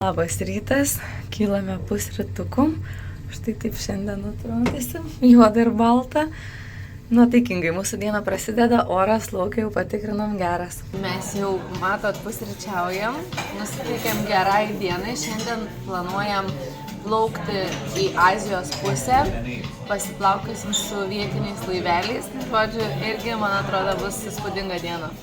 Labas rytas, kylame pusrytukų, štai taip šiandien atrodysim, juoda ir balta. Nuotaikingai mūsų diena prasideda, oras laukia jau patikrinom geras. Mes jau, matot, pusryčiaujam, nusiteikėm gerai dienai, šiandien planuojam plaukti į Azijos pusę, pasiplaukėsim su vietiniais laiveliais, žodžiu, irgi, man atrodo, bus įspūdinga diena.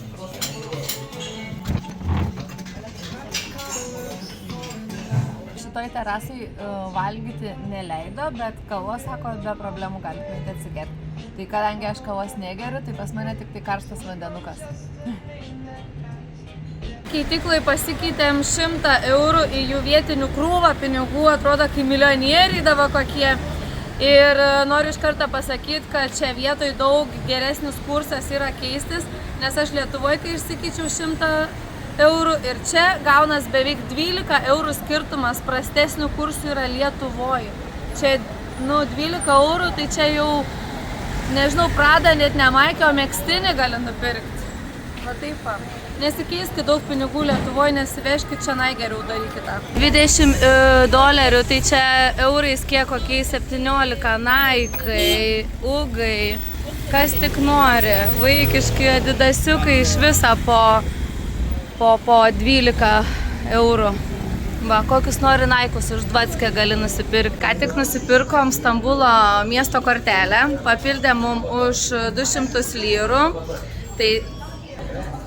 Šitoj terasai valgyti neleido, bet kavos, sako, be problemų galite atsigerti. Tai kadangi aš kavos negeriu, tai pas mane tik tai karštas vandenukas. Keitiklai pasikeitėm 100 eurų į jų vietinių krūvą pinigų, atrodo, kai milijonieriai davo kokie. Ir noriu iš karto pasakyti, kad čia vietoj daug geresnis kursas yra keistis, nes aš Lietuvoje, kai išsikeičiau 100 eurų ir čia gaunas beveik 12 eurų skirtumas prastesnių kursų yra Lietuvoje. Čia, 12 eurų, tai čia jau, nežinau, Prada net ne Maikį, o megztinį gali nupirkti. Va taip va. Nesikeiskit daug pinigų Lietuvoje, nesiveškit čia geriau darykite. 20 dolerių, tai čia eurais kiek kokiais 17, Naikai, Ugai, kas tik nori. Vaikiški adidasiukai iš viso po 12 eurų. Va, kokius nori Naikus už 20 gali nusipirkti. Ką tik nusipirkom Stambulo miesto kortelę, papildėm mum už 200 lyrų.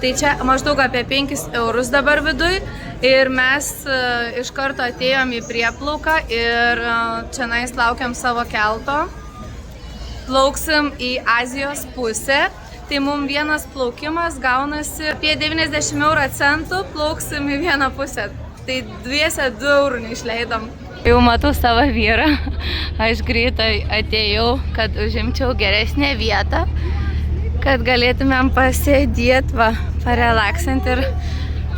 Tai čia maždaug apie 5 eurus dabar viduj. Ir mes iš karto atėjom į prieplauką ir čia laukiam savo kelto. Plauksim į Azijos pusę. Tai mums vienas plaukimas gaunasi apie 90 euro centų, plauksim į vieną pusę. Tai dviese 2 eurų neišleidom. Jau matau savo vyrą. Aš greitai atėjau, kad užimčiau geresnę vietą, kad galėtumėm pasėdėti, parelaksinti ir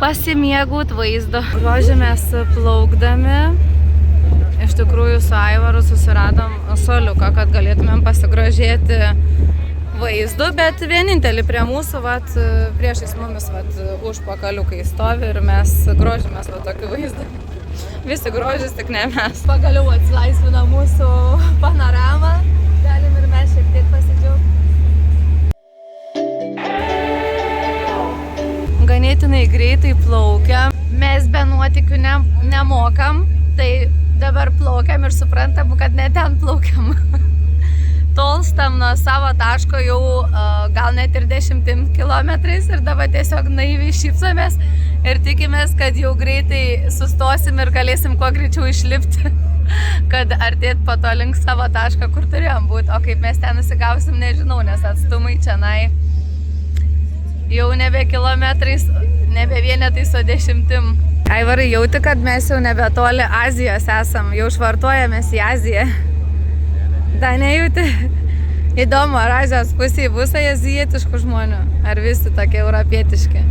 pasimėgaut vaizdo. Ruožėmės plaukdami. Iš tikrųjų su Aivaru susiradom suoliuką, kad galėtumėm pasigrožėti vaizdu, bet vienintelį prie mūsų, priešais mumis, užpakaliukai stovi ir mes grožimės tokiu vaizdu. Visi grožis, tik ne mes. Pagaliau atsilaisvina mūsų panoramą, galim ir mes šiek tiek pasidžiaugti. Ganėtinai greitai plaukiam, mes be nuotykių nemokam, tai dabar plaukiam ir suprantam, kad ne ten plaukiam. Tolstam nuo savo taško jau gal net ir 10 kilometrais ir dabar tiesiog naiviai šypsomės ir tikimės, kad jau greitai sustosim ir galėsim kuo greičiau išlipti, kad artėt po to link savo tašką, kur turėjom būti. O kaip mes ten nusigausim, nežinau, nes atstumai čianai jau nebe kilometrais, nebe vienetais, o 10. Aivarai, jauti, kad mes jau nebetoli Azijos esam, jau švartuojamės į Aziją. Da, nejauti? Įdomu, ar Azijos pusėje bus azijietiškų žmonių? Ar visi tokie europietiški?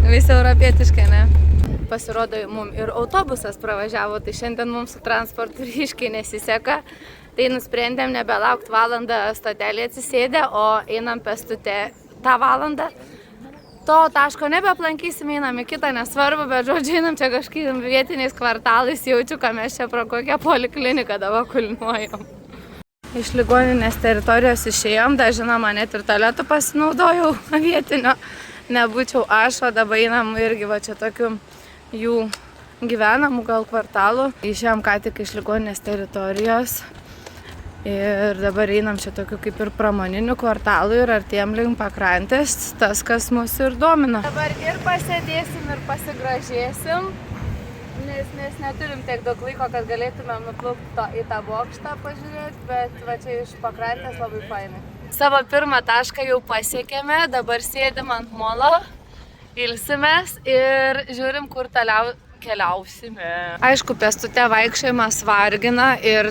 Visi europietiški, ne? Pasirodo, mums ir autobusas pravažiavo, tai šiandien mums su transportu ryškiai nesiseka. Tai nusprendėm nebelaukti valandą stotelį atsisėdę, o einam pėstute tą valandą. To taško nebeaplankysim, einam į kitą, nesvarbu, bet žodžiu, einam čia kažkaip vietiniais kvartalais, jaučiu, kad mes čia pro kokią polikliniką dabar kulniuojam. Iš ligoninės teritorijos išėjom, dar žinoma, net ir tualetu pasinaudojau vietinio, nebūčiau aš, o dabar einam irgi va čia tokių jų gyvenamų gal kvartalų. Išėjom ką tik iš ligoninės teritorijos. Ir dabar einam čia tokiu kaip ir pramoniniu kvartalu ir artėjom link pakrantės, tas, kas mus ir domina. Dabar ir pasėdėsim, ir pasigražėsim, nes mes neturim tiek daug laiko, kad galėtumėm nuplaukti į tą bokštą pažiūrėti, bet va čia iš pakrantės labai fainai. Savo pirmą tašką jau pasiekėme, dabar sėdim ant molo, ilsimės ir žiūrim, kur toliau keliausime. Aišku, pėstute vaikščiojimas vargina ir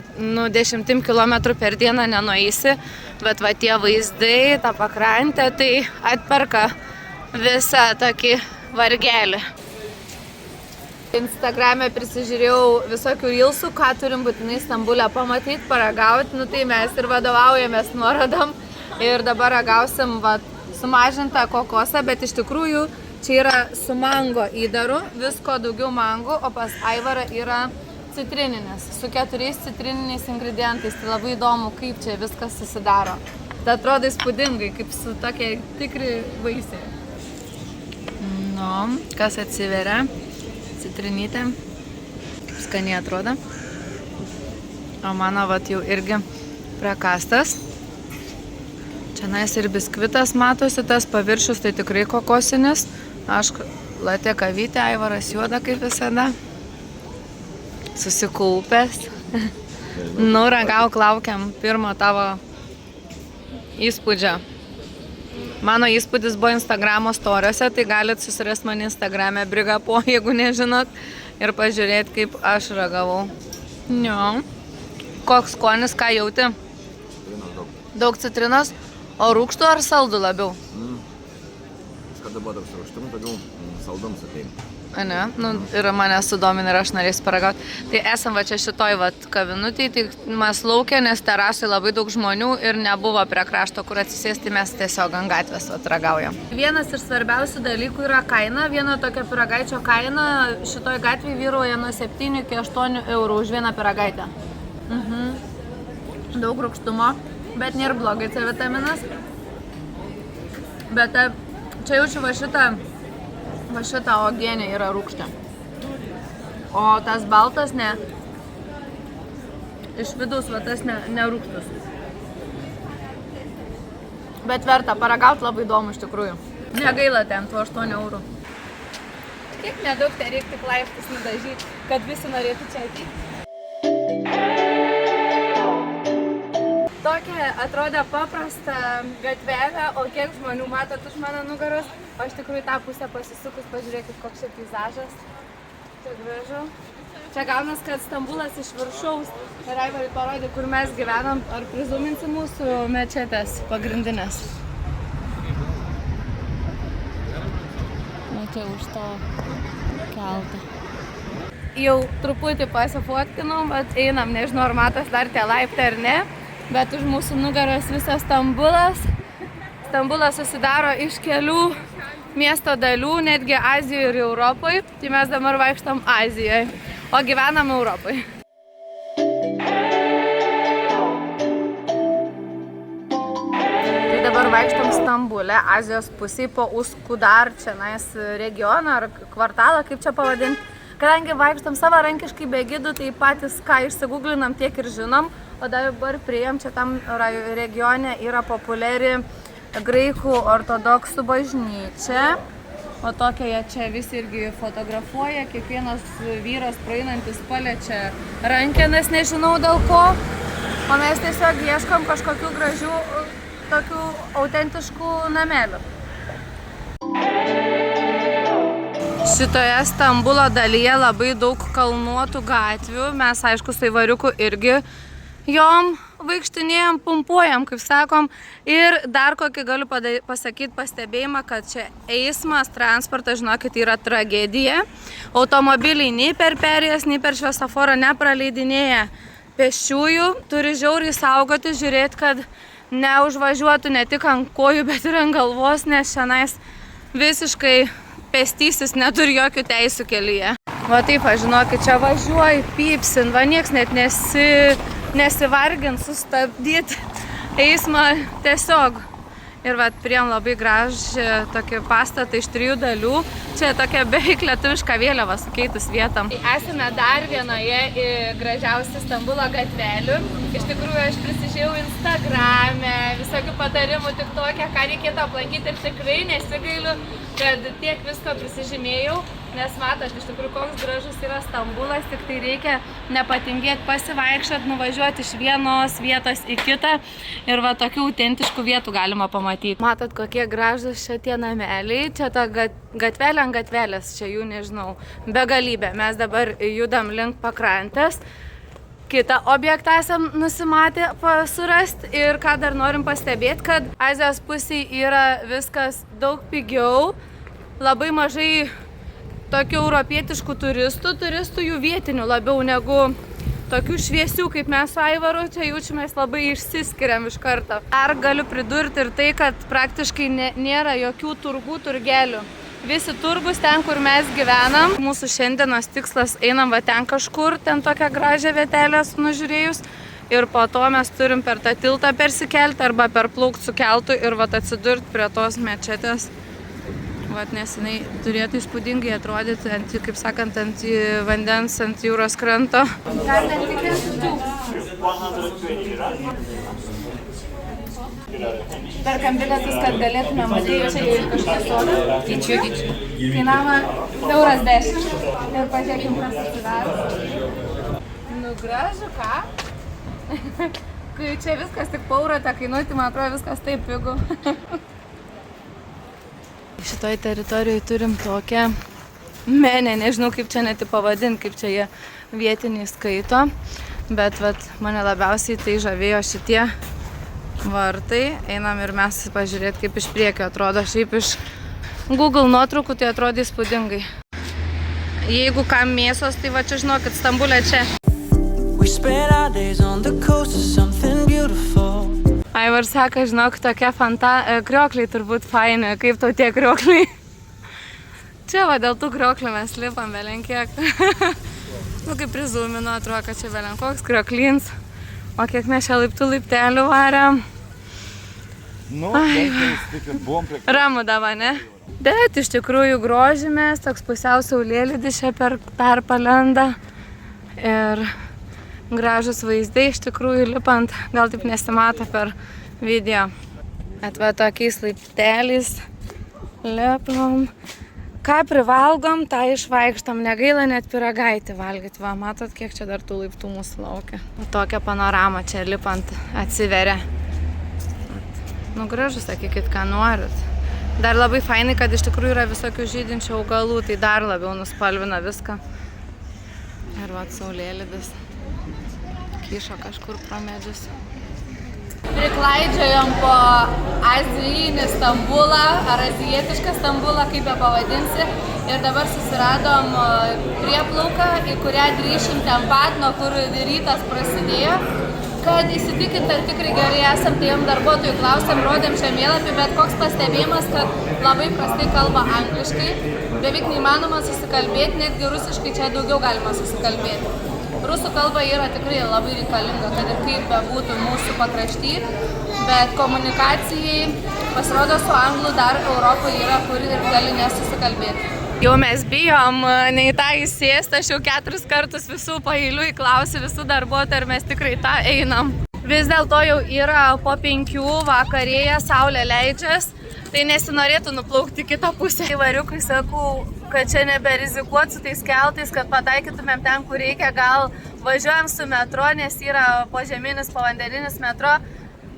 10 km per dieną nenueisi, bet va tie vaizdai, ta pakrantė, tai atperka visą tokį vargelį. Instagrame prisižiūrėjau visokių reelsų, ką turim būtinai Stambule pamatyti, paragauti, tai mes ir vadovaujamės nuorodom ir dabar ragausim sumažintą kokosą, bet iš tikrųjų Čia yra su mango įdaru, visko daugiau mango, o pas Aivarą yra citrininis, su 4 citrininiais ingredientais. Tai labai įdomu, kaip čia viskas susidaro. Tai atrodo įspūdingai, kaip su tokie tikri vaisiai. Nu, kas atsiveria? Citrinytė. Skaniai atrodo. O mano vat jau irgi prakastas. Čia nais ir biskvitas matosi, tas paviršius tai tikrai kokosinis. Aš latė kavytė, Aivaras juoda kaip visada. Susikaupęs. Nu, ragauk, laukiam pirmo tavo įspūdžio. Mano įspūdis buvo Instagramo storiuose, tai galit susirasti mane Instagrame Brigapo, jeigu nežinot, ir pažiūrėti, kaip aš ragavau. Jo. Koks skonis, ką jauti? Daug citrinos. O rūgštų ar saldų labiau? Kada buvo toks rūgštum, daugiau saldums ateina. Ne, nu ir mane sudomina ir aš norėsiu paragauti. Tai esam va čia šitoj vat kavinutėj, tai mes laukia, nes terasai labai daug žmonių ir nebuvo prie krašto, kur atsisėsti, mes tiesiog ant gatvės vat ragaujam. Vienas iš svarbiausių dalykų yra kaina. Viena tokia pyragaičio kaina šitoj gatvėje vyrauja nuo 7 iki 8 eurų už vieną pyragaitę. Daug rūgštumo. Bet nėra blogai C vitaminas. Bet čia jaučiu va šitą uogienė yra rūgštė. O tas baltas ne. Iš vidaus va tas nerūgštus. Bet verta, paragauti labai įdomu iš tikrųjų. Negaila ten tų 8 eurų. Kiek nedaug tai reikia tik laiptus nudažyti, kad visi norėtų čia ateiti. Tokia atrodė paprasta gatvelė, o kiek žmonių matot už mano nugaros, o iš tikrųjų tą pusę pasisukus, pažiūrėkit, koks čia peizažas. Čia gražu. Čia gaunas, kad Stambulas iš viršaus ir Aivarai parodė, kur mes gyvenam, ar prizuminsi mūsų mečetės pagrindinės. Na čia už to keltą. Jau truputį pasifotkinom, bet einam, nežinau, ar matos dar tie laiptai ar ne. Bet už mūsų nugaros visas Stambulas. Stambulas susidaro iš kelių miesto dalių, netgi Azijoje ir Europoje. Tai mes dabar vaikštam Azijoje, o gyvenam Europoje. Tai dabar vaikštam Stambule, Azijos pusėje po Uskudar, čia regioną ar kvartalą, kaip čia pavadinti. Kadangi vaikštam savarankiškai be gidų, tai patys ką išsigūglinam, tiek ir žinom. O dabar priėjom, čia tam regione yra populiari graikų ortodoksų bažnyčia. O tokia čia visi irgi fotografuoja, kiekvienas vyras praeinantis paliečia rankenas, nežinau dėl ko. O mes tiesiog ieškom kažkokių gražių, tokių autentiškų namelių. Šitoje Stambulo dalyje labai daug kalnuotų gatvių. Mes, aišku, su Aivariuku irgi jom vaikštinėjom, pumpuojam, kaip sakom. Ir dar kokį galiu pasakyti pastebėjimą, kad čia eismas, transportas, žinokit, yra tragedija. Automobiliai nei per perėjas, nei per šviesoforą nepraleidinėja pėsčiųjų. Turi žiauriai saugoti, žiūrėti, kad neužvažiuotų ne tik ant kojų, bet ir ant galvos, nes šiandien visiškai pėstysis neturi jokių teisių kelyje. Va taip, žinokit, čia važiuoju, pypsin, va nieks net nesivargint sustabdyti eismą tiesiog. Ir va, priėjom labai gražią tokį pastatą iš 3 dalių. Čia tokia beveik lietuviška vėliava sukeitus vietom. Esame dar vienoje gražiausių Stambulo gatvelių. Iš tikrųjų, aš prisižiūrėjau Instagrame, visokių patarimų tik tokia, ką reikėtų aplankyti ir tikrai nesigailiu, kad tiek visko prisižymėjau. Nes matot, iš tikrųjų, koks gražus yra Stambulas, tik tai reikia nepatingėti pasivaikščioti, nuvažiuoti iš vienos vietos į kitą. Ir va, tokių autentiškų vietų galima pamatyti. Matot, kokie gražus šitie nameliai. Čia ta gatvelė ant gatvelės, čia jų nežinau, begalybė. Mes dabar judam link pakrantės. Kitą objektą esam nusimatę surasti. Ir ką dar norim pastebėti, kad Azijos pusėje yra viskas daug pigiau, labai mažai tokių europietiškų turistų jų vietinių labiau negu tokių šviesių, kaip mes su Aivaru, čia jaučiamės labai išsiskiriam iš karto. Ar galiu pridurti ir tai, kad praktiškai nėra jokių turgelių. visi turgus ten, kur mes gyvenam. Mūsų šiandienos tikslas einam va ten kažkur, ten tokią gražią vietelę nužiūrėjus. Ir po to mes turim per tą tiltą persikelti arba perplaukti su keltu ir va atsidurti prie tos mečetės. Vat neseniai turėtų įspūdingai atrodyti, kaip sakant, ant vandens, ant jūros kranto. Perkam bilietus, kad galėtume matyti čia kažkas sodą. Gyčiu. Kainavo 1,10 € ir pažiūrėkim, kas atsidarė. Nu gražu, ką? Kai čia viskas tik paurą tą kainuoti, man atrodo, viskas taip pigu. Šitoj teritorijoje turim tokią menę, nežinau kaip čia net pavadinti, kaip čia jie vietiniai skaito, bet vat, mane labiausiai tai žavėjo šitie vartai. Einam ir mes pažiūrėti, kaip iš priekio atrodo. Šiaip iš Google nuotraukų tai atrodo įspūdingai. Jeigu kam mėsos, tai va čia žinokit, Stambulė čia. Aivar sako, žinok, tokie kriokliai turbūt faini, kaip tau tie kriokliai. Čia va, dėl tų krioklių mes lipam belenkiek. Nu, kaip prizūmino, atrodo, kad čia belenkoks krioklins. O kiek mes čia laiptų laiptelių varėm. Nu, ramu dava, ne? Bet iš tikrųjų grožimės, toks pusiau saulėlydis čia per tarpą lenda. Ir gražus vaizdai iš tikrųjų lipant, gal taip nesimato per video. Atva tokiais laipteliais lipam. Ką privalgom, tą išvaikštam. Negaila net pyragaitį valgyti. Va, matot, kiek čia dar tų laiptų mūsų laukia. Tokia panorama čia lipant atsiveria. Nu gražu, sakykit, ką norit. Dar labai fainai, kad iš tikrųjų yra visokių žydinčių augalų, tai dar labiau nuspalvina viską. Ir va, saulėlydis kyšo kažkur pro medžius. Priklaidžiojom po azijinį Stambulą, ar azijietišką Stambulą, kaip ją pavadinsi. Ir dabar susiradom prieplauką, į kurią grįšim ten pat, nuo kur rytas prasidėjo. Kad įsitikint, ar tikrai gerai esam, tai jam darbuotojų klausėm, rodėm žemėlapį, bet koks pastebėjimas, kad labai prastai kalba angliškai. Beveik neįmanoma susikalbėti, netgi rusiškai čia daugiau galima susikalbėti. Rusų kalba yra tikrai labai reikalinga, kad ir kaip bebūtų mūsų pakrašty, bet komunikacijai pasirodo su anglų dar Europoje yra, kur ir gali nesusikalbėti. Jau mes bijom nei tą įsėsti, aš jau 4 kartus visų paeiliui klausiu visų darbuotojų, ar mes tikrai tą einam. Vis dėlto jau yra po 5 vakarėje, saulė leidžias, tai nesinorėtų nuplaukti kitą pusę. Įvariukai sakau, kad čia neberizikuot su tais keltais, kad pataikytumėm ten, kur reikia, gal važiuojam su metro, nes yra požeminis, povandeninis metro.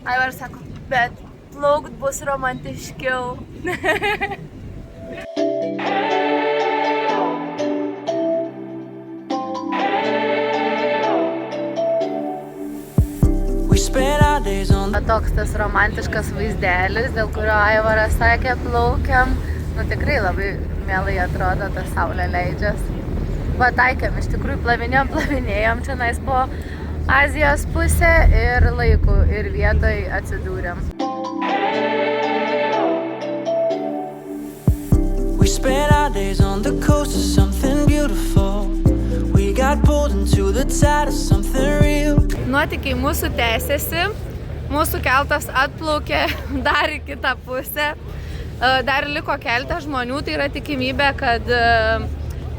Aivar sako, bet plaukt bus romantiškiau. Toks tas romantiškas vaizdelis, dėl kurio Aivaras sakė, plaukiam. Nu tikrai labai mielai atrodo, ta saulė leidžias. Pataikėm, iš tikrųjų plavinėjom čia nais po Azijos pusę ir laiku ir vietoj atsidūrėm. We spent our days on the coast of something beautiful. We got pulled into the tide of something real. Nuotykiai mūsų tęsiasi. Mūsų keltas atplaukė dar į kitą pusę. Dar liko keletą žmonių, tai yra tikimybė, kad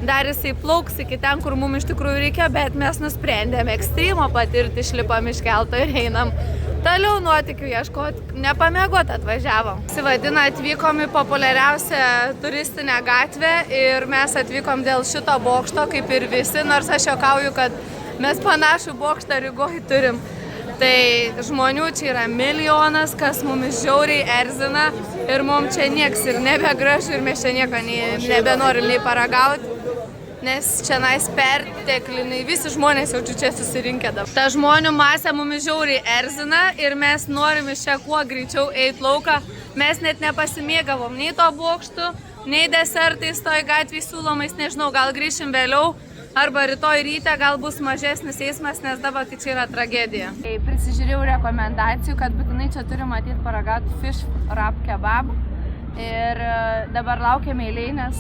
dar jisai plauks iki ten, kur mums iš tikrųjų reikia, bet mes nusprendėme ekstremo patirti, išlipam iš kelto ir einam toliau nuotykių ieškoti. Nepamiegot atvažiavom. Sivadina, atvykom į populiariausią turistinę gatvę ir mes atvykom dėl šito bokšto, kaip ir visi, nors aš juokauju, kad mes panašų bokštą Rygoj turim. Tai žmonių čia yra milijonas, kas mumis žiauriai erzina ir mums čia nieks ir nebegražu ir mes čia nieko nebenorim nei paragauti, nes čia nais pertekliniai, visi žmonės jaučiu čia susirinkę dabar. Ta žmonių masė mumis žiauriai erzina ir mes norim iš čia kuo greičiau eiti lauką. Mes net nepasimėgavom nei to bokštų, nei desertais toj gatvėj siūlomais, nežinau, gal grįšim vėliau. Arba rytoj ryte gal bus mažesnis eismas, nes dabar tai čia yra tragedija. Prisižiūrėjau rekomendacijų, kad būtinai čia turim ateit paragauti fish wrap kebab. Ir dabar laukiam eiliai, nes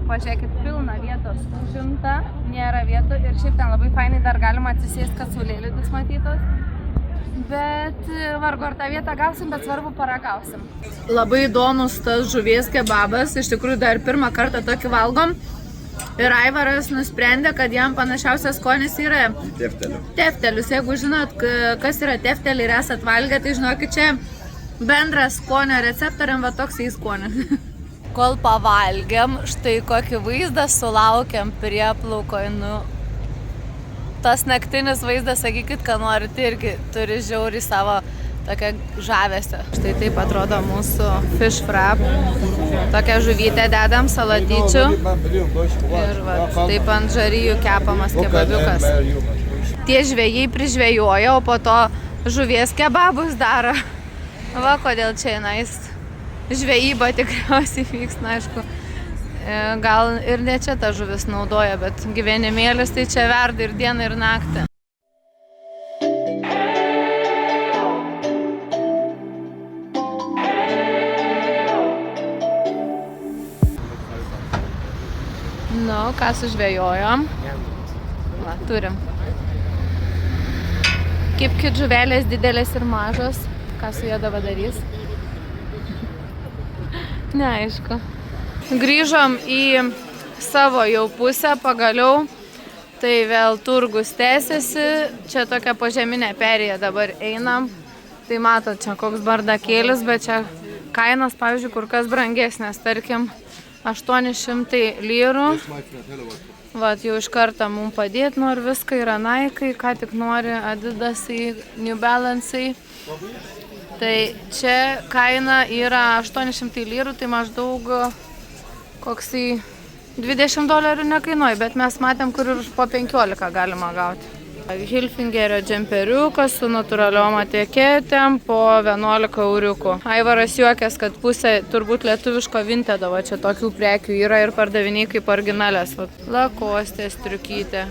pažiūrėkit, pilna vietos užimta, nėra vietų ir šiaip ten labai fainai dar galima atsisėsti, kad saulėlydis matytos. Bet vargu ar tą vietą gausim, bet svarbu paragausim. Labai įdomus tas žuvies kebabas, iš tikrųjų dar pirmą kartą tokį valgom. Ir Aivaras nusprendė, kad jam panašiausias skonis yra teftelius. Jeigu žinot, kas yra tefteliai ir esat valgę, tai žinokit, čia bendras skonio receptoriam, va toks įskonis. Kol pavalgiam, štai kokį vaizdą sulaukiam prieplaukoj, tas naktinis vaizdas, sakykit, ką norit, irgi turi žiauriai savo tokią žavesį. Štai taip atrodo mūsų fish frap. Tokią žuvytę dedam, salatyčių ir va, taip ant žarijų kepamas kebabiukas. Tie žvejai prižvejoja, o po to žuvies kebabus daro. Va, kodėl čia einais. Žvejyba tikriausiai vyksta, aišku. Gal ir ne čia ta žuvis naudoja, bet gyvenimėlis tai čia verda ir dieną, ir naktį. Nu, ką sužvejojom? Va, turim. Kipkit žuvelės didelės ir mažos. Ką su jie dabar darys? Neaišku. Grįžom į savo jau pusę pagaliau. Tai vėl turgus tęsiasi. Čia tokia požeminė perėja dabar einam. Tai matot, čia koks bardakėlis, bet čia kainos, pavyzdžiui, kur kas brangesnės. Tarkim, 800 lyrų. Vat jau iš karto mums padėti nori, viską yra Nike, ką tik nori, Adidasai, New Balance'ai. Tai čia kaina yra 800 lyrų, tai maždaug koksai $20 nekainuoja, bet mes matėm, kur ir po 15 galima gauti. Hilfingerio džemperiukas su natūraliom atekėtėm po 11 euriukų. Aivaras juokės, kad pusė turbūt lietuviško vintedo, va čia tokių prekių yra ir pardaviniai kaip originalės. Lakostė striukytė.